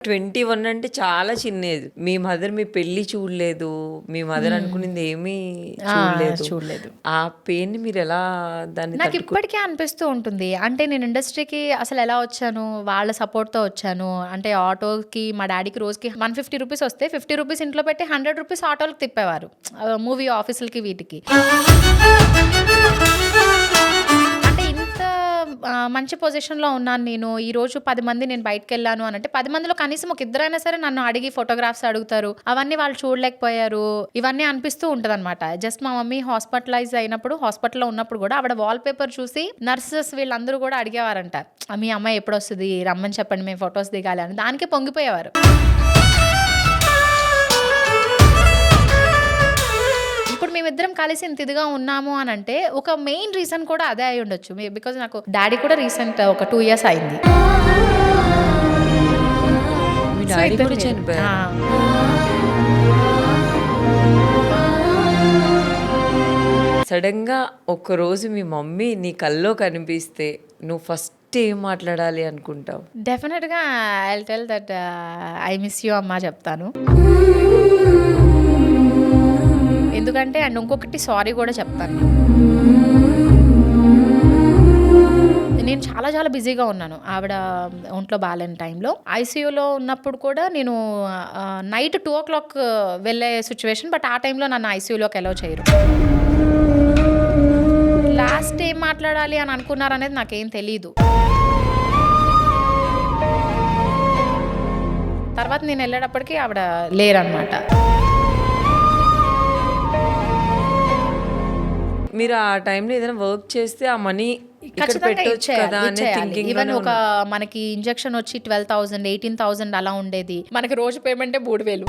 21 అంటే చాలా చిన్న ఏజ్. మీ మదర్ మీ పెళ్లి చూడలేదు. మీ మదర్ అనుకునింది ఏమీ చూడలేదు. చూడలేదు. ఆ పెయిన్‌ని మీరెలా దాన్ని నాకు ఇప్పటికీ అనిపిస్తూ ఉంటుంది. అంటే నేను ఇండస్ట్రీకి అసలు ఎలా వచ్చాను, వాళ్ళ సపోర్ట్‌తో వచ్చాను. అంటే ఆటోకి మా డ్యాడీకి రోజుకి 150 రూపీస్ వస్తే 50 రూపీస్ ఇంట్లో పెట్టి 100 రూపీస్ ఆటోలకి తిప్పేవారు. మూవీ ఆఫీసులకి వీటికి. అంటే ఇంత మంచి పొజిషన్‌లో ఉన్నాను నేను. ఈరోజు 10 మంది నేను బయటికెళ్ళాను అనంటే 10 మందిలో కనీసం ఒక ఇద్దరైనా సరే నన్ను అడిగి ఫోటోగ్రాఫ్స్ అడుగుతారు. అవన్నీ వాళ్ళు చూడలేకపోయారు. ఇవన్నీ అనిపిస్తూ ఉంటదనమాట. జస్ట్ మా మమ్మీ హాస్పిటలైజ్ అయినప్పుడు, హాస్పిటల్‌లో ఉన్నప్పుడు గూడా ఆవిడ వాల్ పేపర్ చూసి నర్సెస్ వీళ్ళందరూ గూడా అడిగేవారంట. మీ అమ్మాయి ఎప్పుడొస్తది? రమ్మని చెప్పండి, మేము ఫోటోస్ దిగాలి అని. దానికే పొంగిపోయేవారు. ఇప్పుడు మేమిద్దరం కలిసి ఇంత ఇదిగా ఉన్నాము అనంటే ఒక మెయిన్ రీజన్ కూడా అదే అయి ఉండొచ్చు. బికాజ్ నాకు డాడీ కూడా రీసెంట్ ఒక 2 ఇయర్స్ అయింది. మీ డాడీ కూడా చనిపోయారు. సడన్‌గా ఒక్కరోజు మీ మమ్మీ నీ కల్లో కనిపిస్తే నువ్వు ఫస్ట్ ఏం మాట్లాడాలి అనుకుంటావు? డెఫినెట్‌గా I will tell that I miss you అమ్మా చెప్తాను. ఎందుకంటే అండ్ ఇంకొకటి సారీ కూడా చెప్తాను. నేను చాలా చాలా బిజీగా ఉన్నాను ఆవిడ ఒంట్లో బాగాలేని టైంలో. ఐసీయూలో ఉన్నప్పుడు కూడా నేను నైట్ 2:00 వెళ్ళే సిచ్యువేషన్. బట్ ఆ టైంలో నన్ను ఐసీయూలోకి అలౌ చేయరు. లాస్ట్ ఏం మాట్లాడాలి అని అనుకున్నారనేది నాకేం తెలీదు. తర్వాత నేను వెళ్ళేటప్పటికి ఆవిడ లేరనమాట. మీరు ఆ టైంలో ఏదైనా వర్క్ చేస్తే ఆ మనీ ఇక్కడ ఖచ్చితంగా పెట్టొచ్చు కదా అనే థింకింగ్. ఈవెన్ ఒక మనకి ఇంజెక్షన్ వచ్చి 12,000 18,000 అలా ఉండేది. మనకి రోజు పేమెంటే 3,000.